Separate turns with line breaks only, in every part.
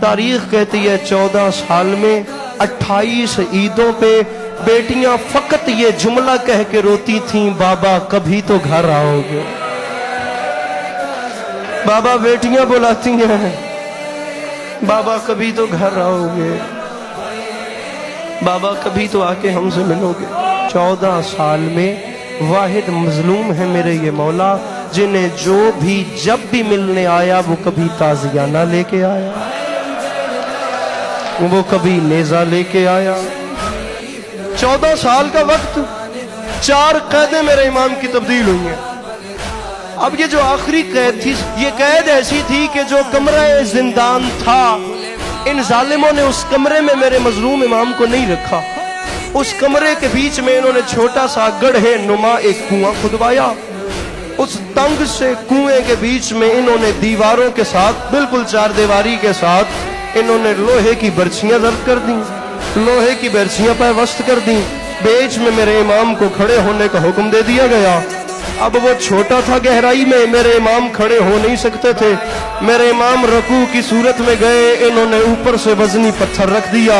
तारीख कहती है 14 साल में 28 ईदों पे बेटियां फकत ये जुमला कह के रोती थीं, बाबा कभी तो घर आओगे। बाबा बेटियां बुलाती हैं, बाबा कभी तो घर आओगे, बाबा कभी तो आके हमसे मिलोगे। 14 साल में वाहिद मजलूम है मेरे ये मौला, जिन्हें जो भी जब भी मिलने आया वो कभी ताजियाना लेके आया, वो कभी नेजा लेके आया। 14 साल का वक्त 4 कैदें मेरे इमाम की तब्दील हुई हैं। अब ये जो आखिरी कैद थी, ये कैद ऐसी थी कि जो कमरा जिंदान था, इन जालिमों ने उस कमरे में मेरे मजलूम इमाम को नहीं रखा। उस कमरे के बीच में इन्होंने छोटा सा गड्ढे नुमा एक कुआं खुदवाया। उस तंग से कुएं के बीच में इन्होंने दीवारों के साथ, बिल्कुल 4 दीवारी के साथ, इन्होंने लोहे की बर्छियां दर्ज कर दी, लोहे की बर्छियां पैवस्त कर दी। बीच में मेरे इमाम को खड़े होने का हुक्म दे दिया गया। अब वो छोटा था गहराई में, मेरे इमाम खड़े हो नहीं सकते थे। मेरे इमाम रकू की सूरत में गए, इन्होंने ऊपर से वजनी पत्थर रख दिया,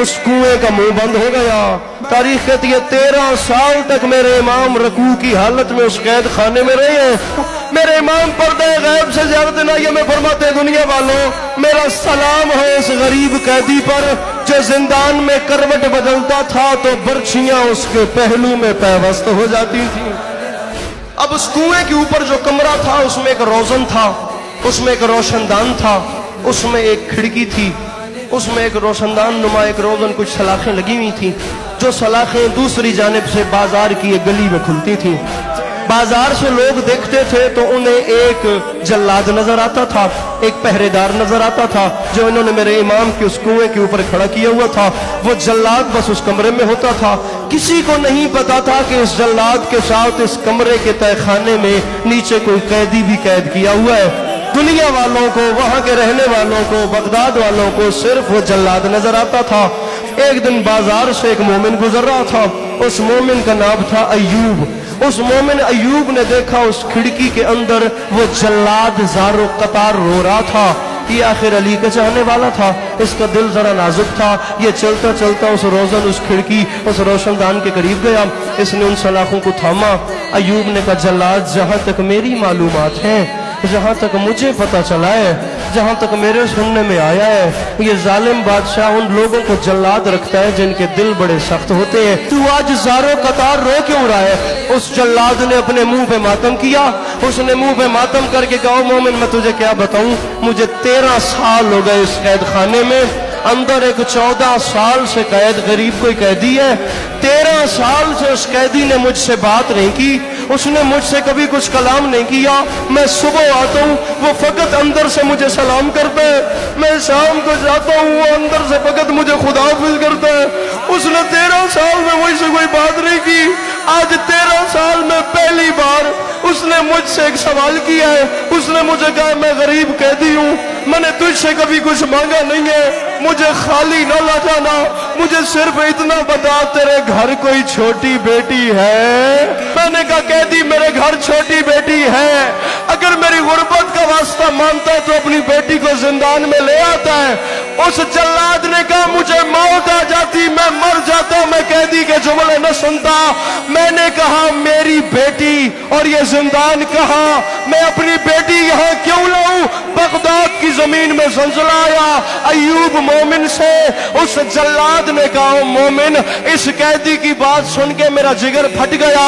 उस कुएं का मुंह बंद हो गया। तारीख कहती है 13 साल तक मेरे इमाम रकू की हालत में उस कैद खाने में रहे हैं। मेरे इमाम पर्दे गैब से ज़्यादा नहीं में फरमाते, दुनिया वालों मेरा सलाम है इस गरीब कैदी पर जो जिंदान में करवट बदलता था तो बर्छियां उसके पहलू में पैवस्त हो जाती थी। अब उस कुएं के ऊपर जो कमरा था उसमें एक रोशन था, उसमें एक रोशनदान था, उसमें एक खिड़की थी, उसमें एक रोशनदान नुमा एक रोशन, कुछ सलाखें लगी हुई थी। जो सलाखें दूसरी जानिब से बाजार की एक गली में खुलती थी। बाजार से लोग देखते थे तो उन्हें एक जल्लाद नजर आता था, एक पहरेदार नजर आता था, जो इन्होंने मेरे इमाम के उस कुएं के ऊपर खड़ा किया हुआ था। वो जल्लाद बस उस कमरे में होता था। किसी को नहीं पता था कि इस जल्लाद के साथ इस कमरे के तहखाने में नीचे कोई कैदी भी कैद किया हुआ है। दुनिया वालों को, वहां के रहने वालों को, बगदाद वालों को सिर्फ वो जल्लाद नजर आता था। एक दिन बाजार से एक मोमिन गुजर रहा था, उस मोमिन का नाम था अयूब। उस मोमिन अयूब ने देखा उस खिड़की के अंदर वो जल्लाद ज़ारो कतार रो रहा था। ये आखिर अली का चाहने वाला था, इसका दिल जरा नाजुक था। ये चलता चलता उस रोजन, उस खिड़की, उस रोशनदान के करीब गया। इसने उन सलाखों को थामा। अयूब ने कहा, जल्लाद जहां तक मेरी मालूमात है, जहां तक मुझे पता चला है, जहां तक मेरे सुनने में आया है, ये जालिम बादशाह उन लोगों को जल्लाद रखता है जिनके दिल बड़े सख्त होते हैं। तू आज ज़ारो कतार रो क्यों रहा है? उस जल्लाद ने अपने मुंह पे मातम किया। उसने मुंह पे मातम करके कहा, मोमिन मैं तुझे क्या बताऊं, मुझे 13 साल हो गए इस कैद खाने में। अंदर एक 14 साल से कैद, गरीब कोई कैदी है। 13 साल से उस कैदी ने मुझसे बात नहीं की, उसने मुझसे कभी कुछ कलाम नहीं किया। मैं सुबह आता हूँ, वो फकत अंदर से मुझे सलाम करता है। मैं शाम को जाता हूँ, वो अंदर से फकत मुझे खुदा हाफिज करता है। उसने 13 साल में मुझसे कोई बात नहीं की। आज 13 साल में पहली बार उसने मुझसे एक सवाल किया है। उसने मुझे कहा, मैं गरीब कैदी हूँ, मैंने तुझसे कभी कुछ मांगा नहीं है, मुझे खाली न ला जाना, मुझे सिर्फ इतना बता तेरे घर कोई छोटी बेटी है? मैंने कहा, कैदी मेरे घर छोटी बेटी है, अगर मेरी गुर्बत का वास्ता मानता है तो अपनी बेटी को जिंदान में ले आता है। उस जल्लाद ने कहा, मुझे मौत आ जाती, मैं मर जाता, मैं कैदी के जुमले न सुनता। मैंने कहा, मेरी बेटी और ये जिंदान कहाँ? मैं अपनी बेटी यहाँ क्यों लाऊं? बगदाद की जमीन में ज़लज़ला आया। अयूब मोमिन से उस जल्लाद ने कहा, मोमिन इस कैदी की बात सुन के मेरा जिगर फट गया।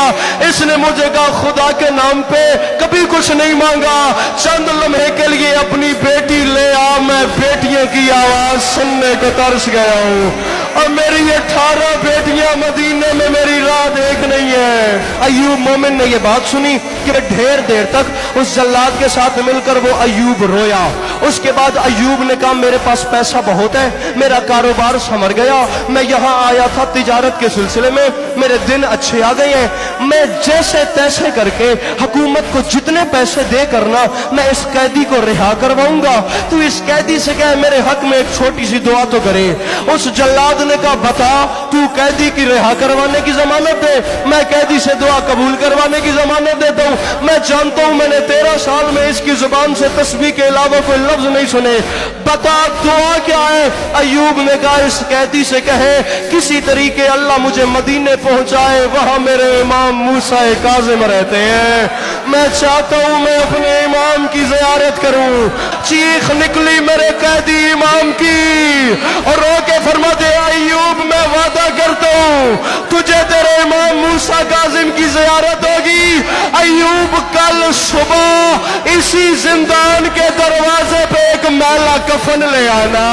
इसने मुझे कहा, खुदा के नाम पे कभी कुछ नहीं मांगा, चंद लम्हे के लिए अपनी बेटी ले आ। मैं बेटियों की आवाज सुनने को तरस गया हूँ, और मेरी 18 बेटियां मदीने में मेरी राह देख नहीं है। अयूब मोमिन ने यह बात सुनी कि ढेर देर तक उस जल्लाद के साथ मिलकर वो अयूब रोया। उसके बाद अयूब ने कहा, मेरे पास पैसा बहुत है, मेरा कारोबार संवर गया, मैं यहाँ आया था तिजारत के सिलसिले में, मेरे दिन अच्छे आ गए हैं, मैं जैसे तैसे करके हुकूमत को जितने पैसे दे करना मैं इस कैदी को रिहा करवाऊंगा। तू इस कैदी से कहे मेरे हक में एक छोटी सी दुआ तो करे। उस जल्लाद نے کہا بتا تو قیدی کی رہا کروانے کی ضمانت دے، میں قیدی سے دعا قبول کروانے کی ضمانت دیتا ہوں، میں جانتا ہوں میں نے 13 سال میں اس کی زبان سے تسبیح کے علاوہ کوئی لفظ نہیں سنے، بتا دعا کیا ہے؟ ایوب نے کہا اس قیدی سے کہے کسی طریقے اللہ مجھے مدینے پہنچائے، وہاں میرے امام موسیٰ کاظم رہتے ہیں، میں چاہتا ہوں میں اپنے امام کی زیارت کروں۔ چیخ نکلی میرے قیدی امام کی اور رو کے فرماتے ایوب میں وعدہ کرتا ہوں تجھے تیرے امام موسیٰ کاظم کی زیارت ہوگی۔ ایوب کل صبح اسی زندان کے دروازے پہ ایک میلا کفن لے آنا،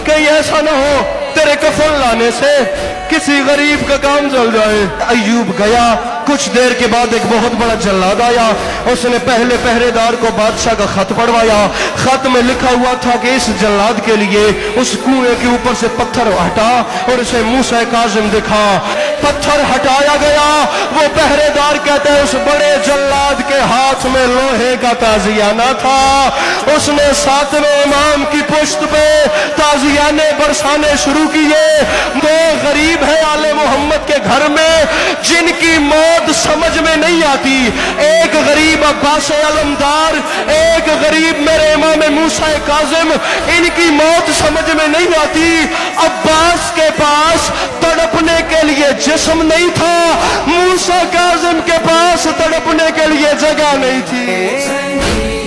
کہیں ایسا نہ ہو تیرے کفن لانے سے کسی غریب کا کام چل جائے۔ ایوب گیا، کچھ دیر کے بعد ایک بہت بڑا جلاد آیا، اس نے پہلے پہرے دار کو بادشاہ کا خط پڑھوایا، خط میں لکھا ہوا تھا کہ اس جلاد کے لیے اس کنویں کے اوپر سے پتھر ہٹا اور اسے موسیٰ کاظم دکھا۔ پتھر ہٹایا گیا، وہ پہرے دار کہتے ہیں اس بڑے جلاد کے ہاتھ میں لوہے کا تازیانہ تھا، اس نے 7ویں امام کی پشت پہ تازیانے برسانے شروع کیے۔ دو غریب ہیں آل محمد کے گھر میں جن کی موت سمجھ میں نہیں آتی، ایک غریب عباس علمدار، ایک غریب میرے امام موسیٰ کاظم، ان کی موت سمجھ میں نہیں آتی۔ عباس کے پاس تڑپنے کے لیے جسم نہیں تھا، موسیٰ کاظم کے پاس تڑپنے کے لیے جگہ نہیں تھی۔